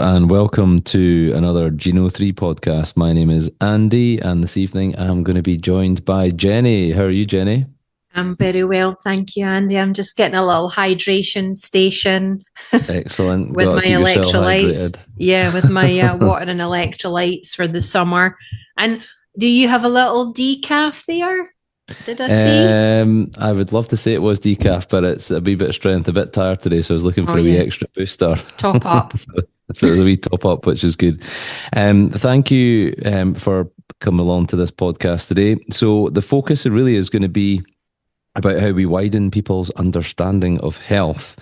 and welcome to another Geno 3 podcast. My name is Andy, and this evening I'm going to be joined by Jenny. How are you, Jenny? I'm very well, thank you, Andy. I'm just getting a little hydration station Excellent. with Got to my keep yourself electrolytes. hydrated. Yeah, with my water and electrolytes for the summer. And do you have a little decaf there? Did I see? I would love to say it was decaf, but it's a wee bit of strength, a bit tired today, so I was looking Oh, for a wee yeah. extra booster. Top up. So it's a wee top up, which is good. Thank you for coming along to this podcast today. So the focus really is going to be about how we widen people's understanding of health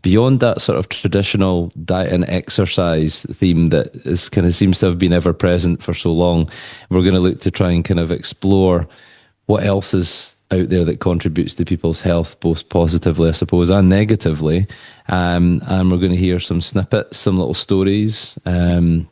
beyond that sort of traditional diet and exercise theme that is kind of seems to have been ever present for so long. We're going to look to try and kind of explore what else is out there that contributes to people's health, both positively, I suppose, and negatively. And we're going to hear some snippets, some little stories, and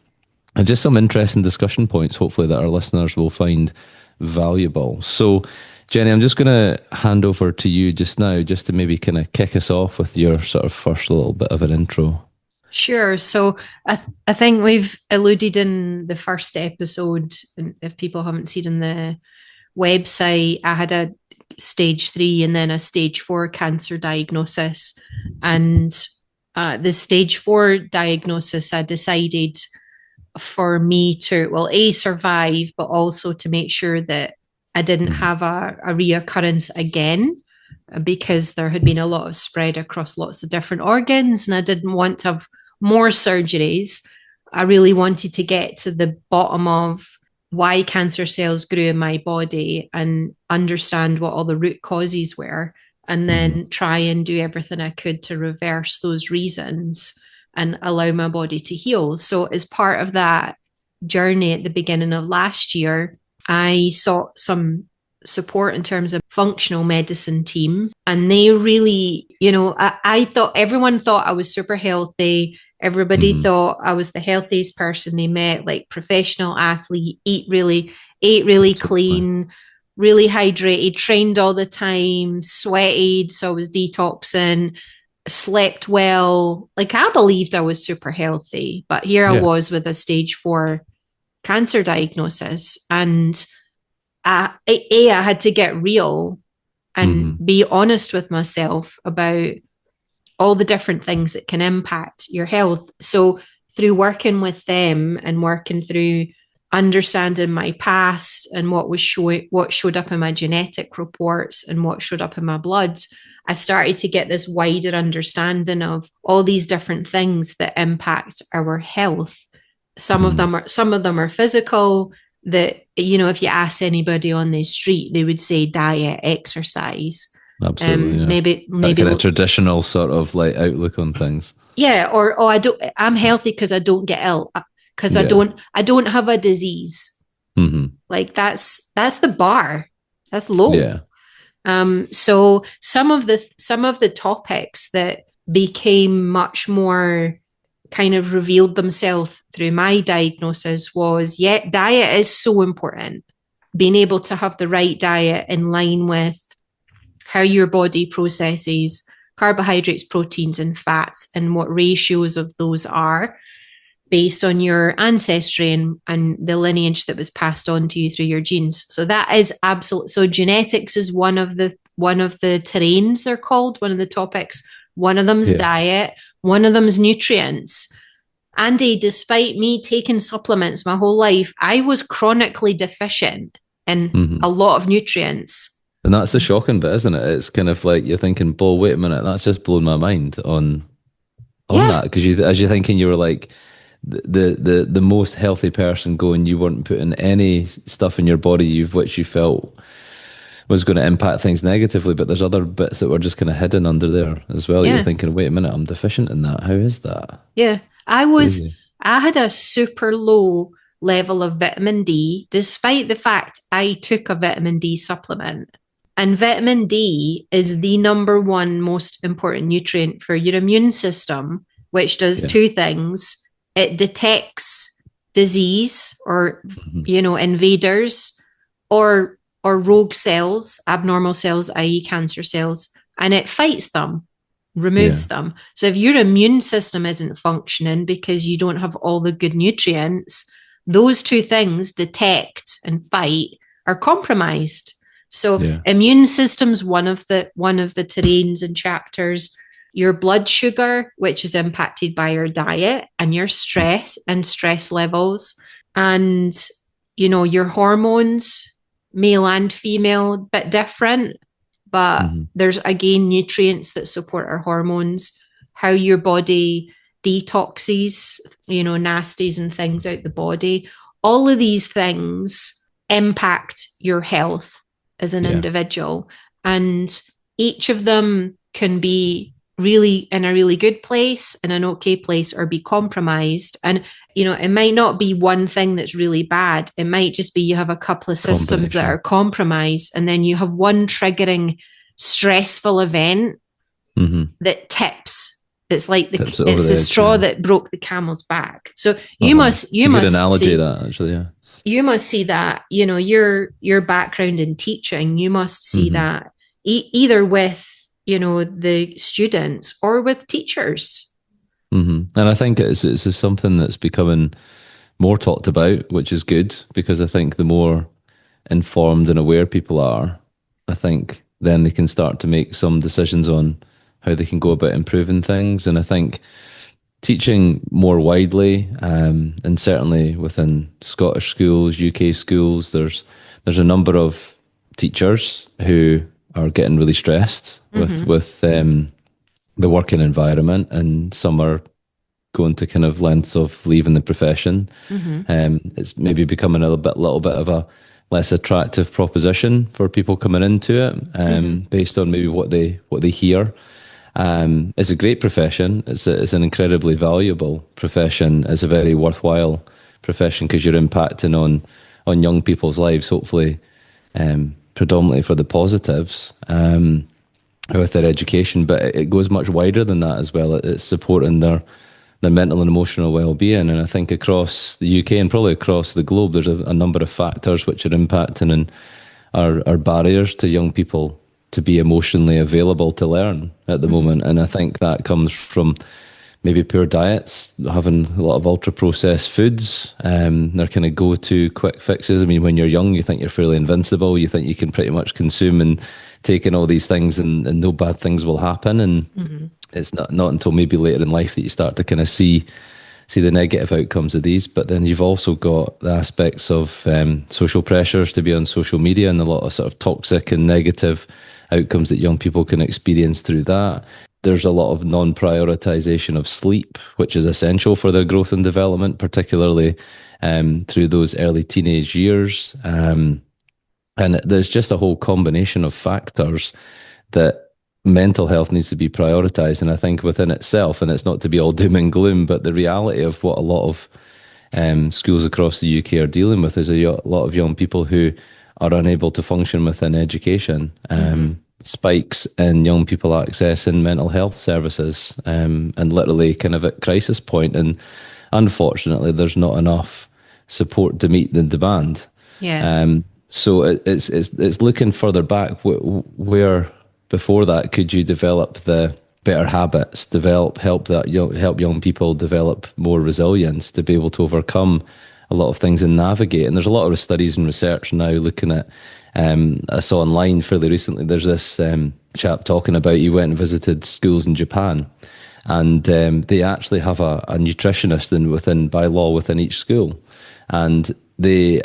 just some interesting discussion points, hopefully, that our listeners will find valuable. So, Jenny, I'm just going to hand over to you just now, just to maybe kind of kick us off with your sort of first little bit of an intro. Sure. So I think we've alluded in the first episode, and if people haven't seen in the website, I had a stage 3 and then a stage 4 cancer diagnosis. And the stage 4 diagnosis, I decided for me to, well, A, survive, but also to make sure that I didn't Mhm. have a reoccurrence again, because there had been a lot of spread across lots of different organs and I didn't want to have more surgeries. I really wanted to get to the bottom of why cancer cells grew in my body and understand what all the root causes were, and Mhm. then try and do everything I could to reverse those reasons and allow my body to heal. So, as part of that journey at the beginning of last year, I sought some support in terms of functional medicine team. And they really, I thought everyone thought I was super healthy. Everybody Mhm. thought I was the healthiest person they met, like professional athlete, ate really Absolutely. clean, really hydrated, trained all the time, sweated, so I was detoxing, slept well. Like I believed I was super healthy, but here I Yeah. was with a stage 4 cancer diagnosis. And I had to get real and Mhm. be honest with myself about all the different things that can impact your health. So through working with them and working through understanding my past and what showed up in my genetic reports and what showed up in my bloods, I started to get this wider understanding of all these different things that impact our health. Mhm. Some of them are physical, that, if you ask anybody on the street, they would say diet, exercise. Absolutely. Yeah. That Maybe kind of traditional sort of like outlook on things. Yeah, or oh, I'm healthy because I don't get ill, because Yeah. I don't have a disease. Hmm. Like that's the bar. That's low. Yeah. So some of the topics that became much more kind of revealed themselves through my diagnosis was, yeah, diet is so important. Being able to have the right diet in line with how your body processes carbohydrates, proteins, and fats, and what ratios of those are based on your ancestry and the lineage that was passed on to you through your genes. So that is absolute. So genetics is one of the terrains, they're called, one of the topics. One of them's Yeah. diet, one of them's nutrients. Andy, despite me taking supplements my whole life, I was chronically deficient in Hmm. a lot of nutrients. And that's the shocking bit, isn't it? It's kind of like you're thinking, "Bull, wait a minute, that's just blown my mind on Yeah, that." Because as you're thinking, you were like the most healthy person going, you weren't putting any stuff in your body which you felt was going to impact things negatively, but there's other bits that were just kind of hidden under there as well. That you're yeah. thinking, wait a minute, I'm deficient in that. How is that? Yeah, Crazy. I had a super low level of vitamin D, despite the fact I took a vitamin D supplement. And vitamin D is the number one most important nutrient for your immune system, which does Yeah. two things. It detects disease or, Mhm. invaders or rogue cells, abnormal cells, i.e., cancer cells, and it fights them. removes them. So if your immune system isn't functioning because you don't have all the good nutrients, those two things, detect and fight, are compromised. So immune system's one of the terrains and chapters. Your blood sugar, which is impacted by your diet and your stress and stress levels, and your hormones, male and female, bit different, but there's again nutrients that support our hormones, how your body detoxes, nasties and things out the body. All of these things impact your health as an individual, and each of them can be really in a really good place, in an okay place, or be compromised. And it might not be one thing that's really bad. It might just be you have a couple of systems that are compromised, and then you have one triggering stressful event that tips. It's like it's the straw that broke the camel's back. So you must good analogy see, that actually, you must see that, your background in teaching, you must see that either with the students or with teachers. And I think it's something that's becoming more talked about, which is good, because I think the more informed and aware people are, I think then they can start to make some decisions on how they can go about improving things. And I think teaching more widely, and certainly within Scottish schools, UK schools, there's a number of teachers who are getting really stressed with the working environment, and some are going to kind of lengths of leaving the profession. It's maybe becoming a little bit of a less attractive proposition for people coming into it, based on maybe what they hear. It's a great profession. It's an incredibly valuable profession. It's a very worthwhile profession because you're impacting on young people's lives, hopefully, predominantly for the positives, with their education. But it goes much wider than that as well. It's supporting their mental and emotional well-being. And I think across the UK and probably across the globe, there's a number of factors which are impacting and are barriers to young people to be emotionally available to learn at the moment. And I think that comes from maybe poor diets, having a lot of ultra-processed foods. They're kind of go-to quick fixes. I mean, when you're young, you think you're fairly invincible. You think you can pretty much consume and take in all these things and no bad things will happen. And it's not until maybe later in life that you start to kind of see the negative outcomes of these. But then you've also got the aspects of social pressures to be on social media, and a lot of sort of toxic and negative outcomes that young people can experience through that. There's a lot of non-prioritization of sleep, which is essential for their growth and development, particularly through those early teenage years. And there's just a whole combination of factors that mental health needs to be prioritized. And I think within itself, and it's not to be all doom and gloom, but the reality of what a lot of schools across the UK are dealing with is a lot of young people who are unable to function within education. Spikes in young people accessing mental health services, and literally kind of at crisis point. And unfortunately, there's not enough support to meet the demand. So it's looking further back. Where before that could you develop the better habits, help young people develop more resilience to be able to overcome a lot of things and navigate. And there's a lot of studies and research now looking at, I saw online fairly recently, there's this chap talking about, he went and visited schools in Japan, and they actually have a nutritionist by law within each school, and they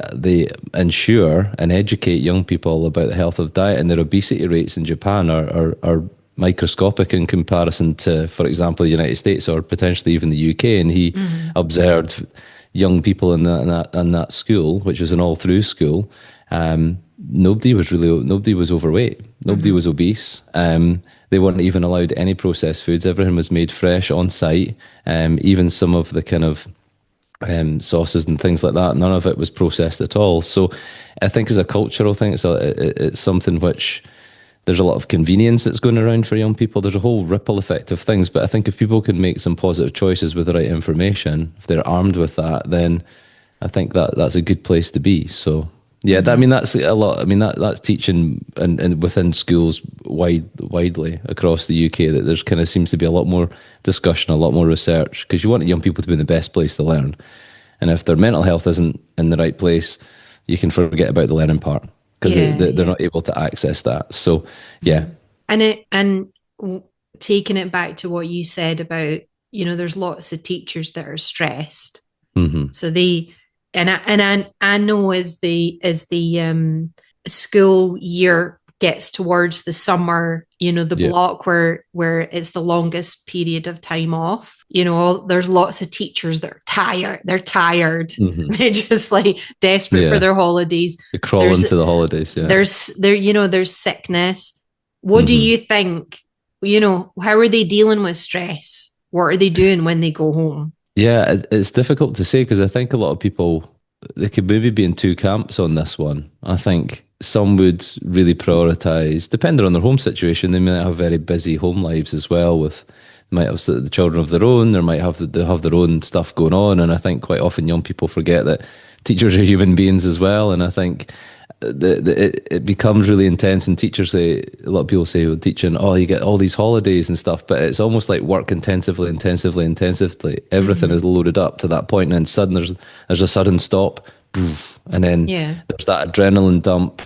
ensure and educate young people about the health of diet, and their obesity rates in Japan are microscopic in comparison to, for example, the United States or potentially even the UK. And he observed young people in that school, which was an all-through school. Nobody was overweight. Nobody was obese. They weren't even allowed any processed foods. Everything was made fresh on site. Even some of the kind of sauces and things like that, none of it was processed at all. So I think as a cultural thing, it's something which there's a lot of convenience that's going around for young people. There's a whole ripple effect of things. But I think if people can make some positive choices with the right information, if they're armed with that, then I think that's a good place to be. So yeah, I mean, that's a lot. I mean, that's teaching and within schools widely across the UK that there's kind of seems to be a lot more discussion, a lot more research, because you want young people to be in the best place to learn. And if their mental health isn't in the right place, you can forget about the learning part because they're not able to access that. So, yeah. And taking it back to what you said about, there's lots of teachers that are stressed. So I know as the school year gets towards the summer, the block where it's the longest period of time off, there's lots of teachers that are tired. They're tired. They're just like desperate for their holidays. They crawl into the holidays. Yeah. There's sickness. What do you think? How are they dealing with stress? What are they doing when they go home? Yeah, it's difficult to say because I think a lot of people, they could maybe be in two camps on this one. I think some would really prioritize, depending on their home situation. They might have very busy home lives as well. Might have the children of their own. They might have their own stuff going on. And I think quite often young people forget that teachers are human beings as well. And I think it becomes really intense. And teachers say, a lot of people say, well, teaching, you get all these holidays and stuff, but it's almost like work intensively. Everything is loaded up to that point, and then there's a sudden stop, and then there's that adrenaline dump.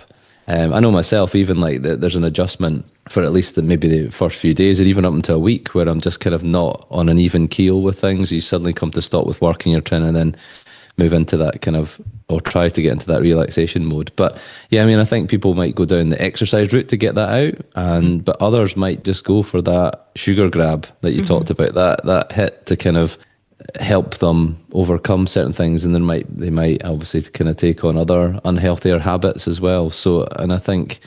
I know myself, even like there's an adjustment for at least maybe the first few days, or even up until a week, where I'm just kind of not on an even keel with things. You suddenly come to stop with work, and you're trying to then move into that kind of, or try to get into that relaxation mode. But yeah, I mean, I think people might go down the exercise route to get that out, but others might just go for that sugar grab that you talked about, that hit to kind of help them overcome certain things, and they might obviously kind of take on other unhealthier habits as well. So, and I think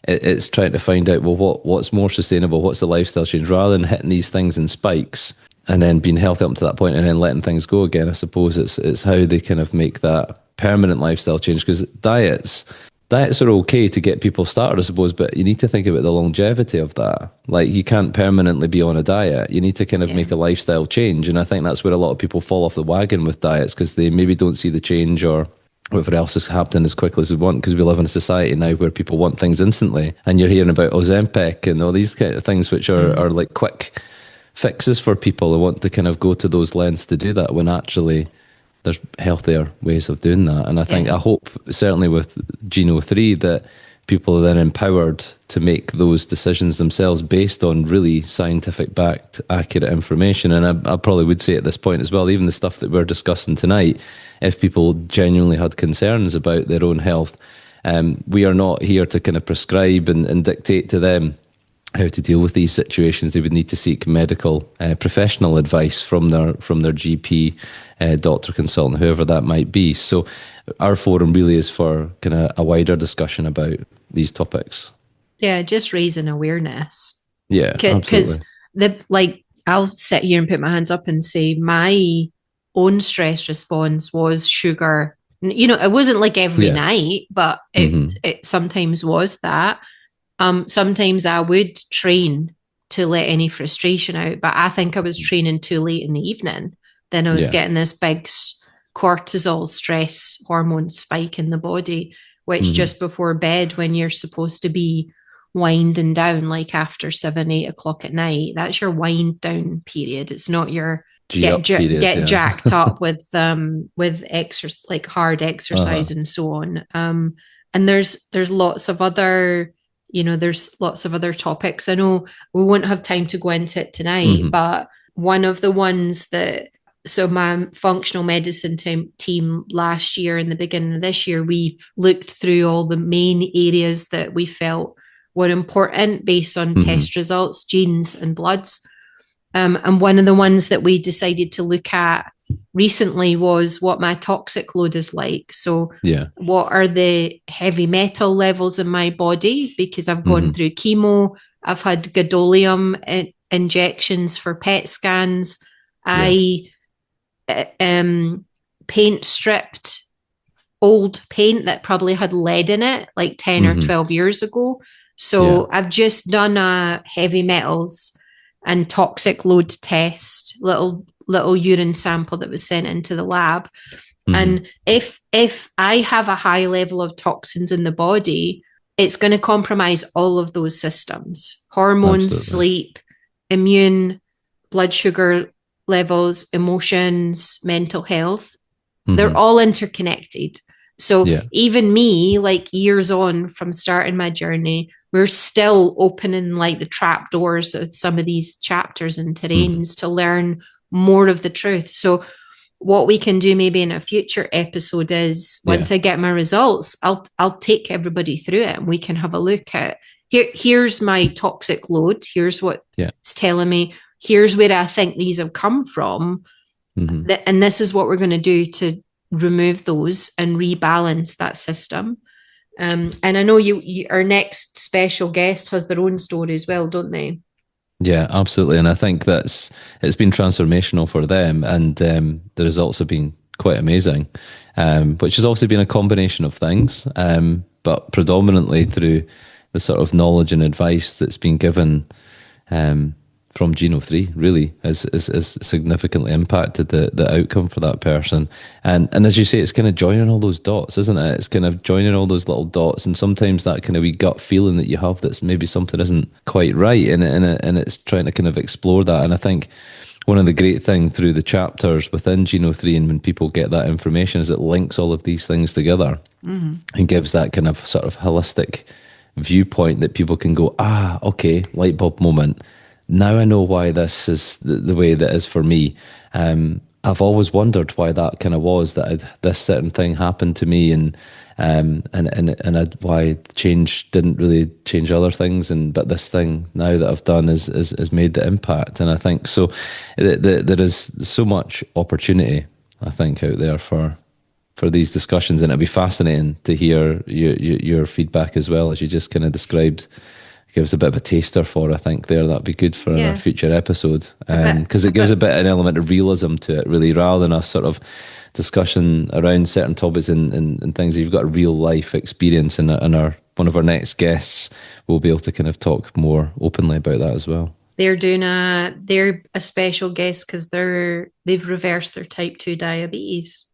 it's trying to find out, well, what's more sustainable, what's the lifestyle change, rather than hitting these things in spikes and then being healthy up to that point and then letting things go again. I suppose it's how they kind of make that permanent lifestyle change, because diets are okay to get people started, I suppose, but you need to think about the longevity of that. Like, you can't permanently be on a diet. You need to kind of make a lifestyle change. And I think that's where a lot of people fall off the wagon with diets, because they maybe don't see the change or whatever else is happening as quickly as we want, because we live in a society now where people want things instantly. And you're hearing about Ozempic and all these kind of things which are like quick fixes for people who want to kind of go to those lengths to do that, when actually there's healthier ways of doing that. And I hope certainly with Geno 3 that people are then empowered to make those decisions themselves based on really scientific backed, accurate information. And I probably would say at this point as well, even the stuff that we're discussing tonight, if people genuinely had concerns about their own health, we are not here to kind of prescribe and dictate to them how to deal with these situations. They would need to seek medical professional advice from their GP, doctor, consultant, whoever that might be. So our forum really is for kind of a wider discussion about these topics. Yeah, just raising awareness. Yeah, absolutely. Because I'll sit here and put my hands up and say my own stress response was sugar. It wasn't like every night, but it sometimes was that. Sometimes I would train to let any frustration out, but I think I was training too late in the evening. Then I was getting this big cortisol stress hormone spike in the body, which just before bed, when you're supposed to be winding down, like after 7, 8 o'clock at night, that's your wind down period. It's not your get jacked up with exercise, like hard exercise and so on. And there's lots of other. There's lots of other topics. I know we won't have time to go into it tonight, but one of the ones so my functional medicine team last year and the beginning of this year, we looked through all the main areas that we felt were important based on test results, genes and bloods. And one of the ones that we decided to look at recently was what my toxic load is like. So what are the heavy metal levels in my body? Because I've gone through chemo, I've had gadolinium injections for PET scans. I paint stripped old paint that probably had lead in it like 10 or 12 years ago. So I've just done a heavy metals and toxic load test, little urine sample that was sent into the lab. And if I have a high level of toxins in the body, it's going to compromise all of those systems: hormones, Absolutely. sleep, immune, blood sugar levels, emotions, mental health. They're all interconnected. So Yeah. even me, like years on from starting my journey, we're still opening like the trap doors of some of these chapters and terrains to learn more of the truth. So what we can do maybe in a future episode is, once I get my results, I'll take everybody through it and we can have a look at here's my toxic load, here's what it's telling me, here's where I think these have come from, and this is what we're going to do to remove those and rebalance that system. And I know you our next special guest has their own story as well, don't they? Yeah, absolutely. And I think it's been transformational for them, and the results have been quite amazing, which has also been a combination of things, but predominantly through the sort of knowledge and advice that's been given from Geno 3 really has significantly impacted the outcome for that person. And as you say, it's kind of joining all those dots, isn't it? It's kind of joining all those little dots, and sometimes that kind of wee gut feeling that you have that's maybe something isn't quite right, and it's trying to kind of explore that. And I think one of the great things through the chapters within Geno 3, and when people get that information, is it links all of these things together and gives that kind of sort of holistic viewpoint that people can go, okay, light bulb moment. Now I know why this is the way that is for me. I've always wondered why that kind of was, that this certain thing happened to me, and why change didn't really change other things, but this thing now that I've done is made the impact. And I think so there is so much opportunity, I think, out there for these discussions, and it'd be fascinating to hear your feedback as well, as you just kind of described. Gives a bit of a taster for, I think, there. That'd be good for a future episode, because it gives a bit an element of realism to it, really, rather than a sort of discussion around certain topics and things. You've got a real life experience, and one of our next guests will be able to kind of talk more openly about that as well. They're a special guest because they've reversed their type 2 diabetes.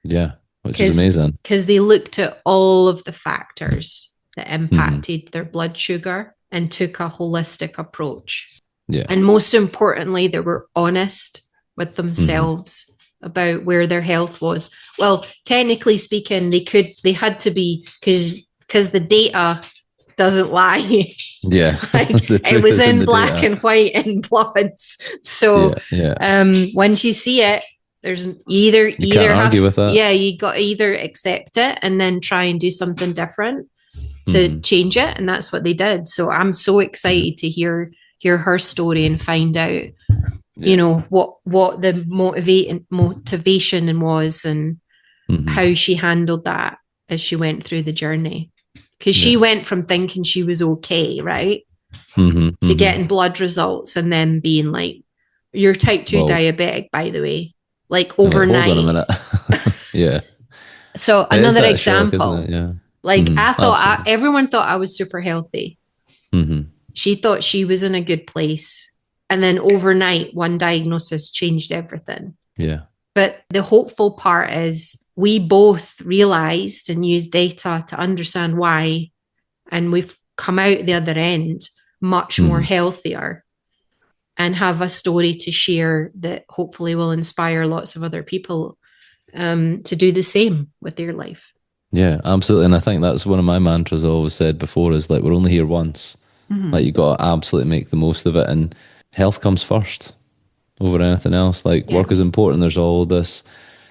Yeah, which is amazing. Because they looked at all of the factors that impacted their blood sugar and took a holistic approach. Yeah. And most importantly, they were honest with themselves about where their health was. Well, technically speaking, they had to be, because the data doesn't lie. Yeah. It was in black data. And white in bloods. So once you see it, there's you can't argue with that. Yeah, you got to either accept it and then try and do something different to change it, and that's what they did. So I'm so excited to hear her story and find out, you know, what the motivation was, and how she handled that as she went through the journey. Because she went from thinking she was okay, right, to getting blood results and then being like, "You're type 2 diabetic, by the way," like overnight. Hold on a minute. Yeah. So another example. Shock, yeah. Like I thought, everyone thought I was super healthy. She thought she was in a good place. And then overnight, one diagnosis changed everything. Yeah. But the hopeful part is we both realized and used data to understand why. And we've come out the other end much more healthier, and have a story to share that hopefully will inspire lots of other people to do the same with their life. Yeah, absolutely. And I think that's one of my mantras I always said before, is like, we're only here once. Like, you got to absolutely make the most of it. And health comes first over anything else. Like, work is important. There's all this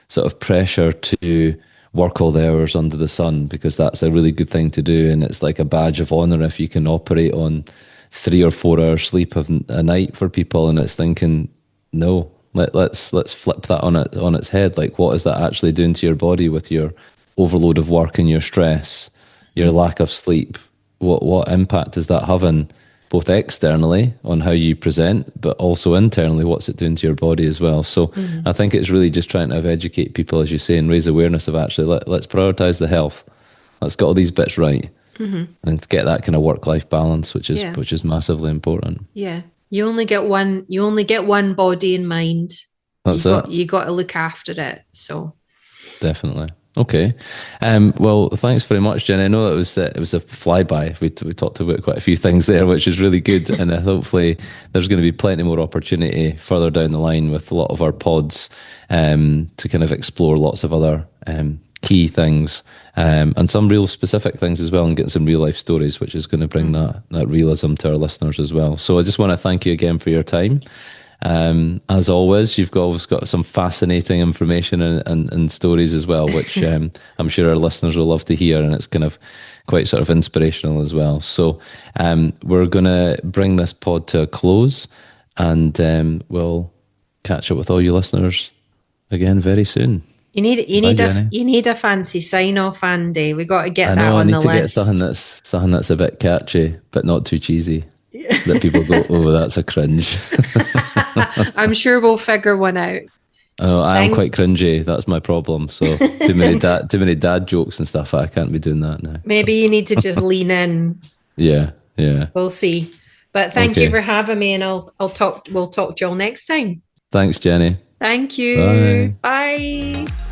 sort of pressure to work all the hours under the sun, because that's a really good thing to do. And it's like a badge of honor if you can operate on 3 or 4 hours sleep a night for people. And it's thinking, no, let's flip that on its head. Like, what is that actually doing to your body with your overload of work and your stress, your lack of sleep? What impact is that having, both externally on how you present, but also internally, what's it doing to your body as well? So I think it's really just trying to educate people, as you say, and raise awareness of actually let's prioritize the health. Let's get all these bits right, and get that kind of work-life balance, which is massively important. Yeah, you only get one body and mind. That's it. You got to look after it. So definitely. Okay. Well, thanks very much, Jen. I know it was a flyby. We talked about quite a few things there, which is really good. And hopefully, there's going to be plenty more opportunity further down the line with a lot of our pods to kind of explore lots of other key things and some real specific things as well, and get some real life stories, which is going to bring that realism to our listeners as well. So I just want to thank you again for your time. As always, you've always got some fascinating information and stories as well, which I'm sure our listeners will love to hear, and it's kind of quite sort of inspirational as well. So we're going to bring this pod to a close, and we'll catch up with all you listeners again very soon. Bye, Jenny. You need a fancy sign off, Andy. We got to get I that know I on need the to get list. something that's a bit catchy, but not too cheesy. That people go, oh, that's a cringe. I'm sure we'll figure one out. Oh, I am quite cringy. That's my problem. So too many dad jokes and stuff. I can't be doing that now. Maybe you need to just lean in. Yeah, yeah. We'll see. But thank you for having me, and we'll talk to you all next time. Thanks, Jenny. Thank you. Bye. Bye.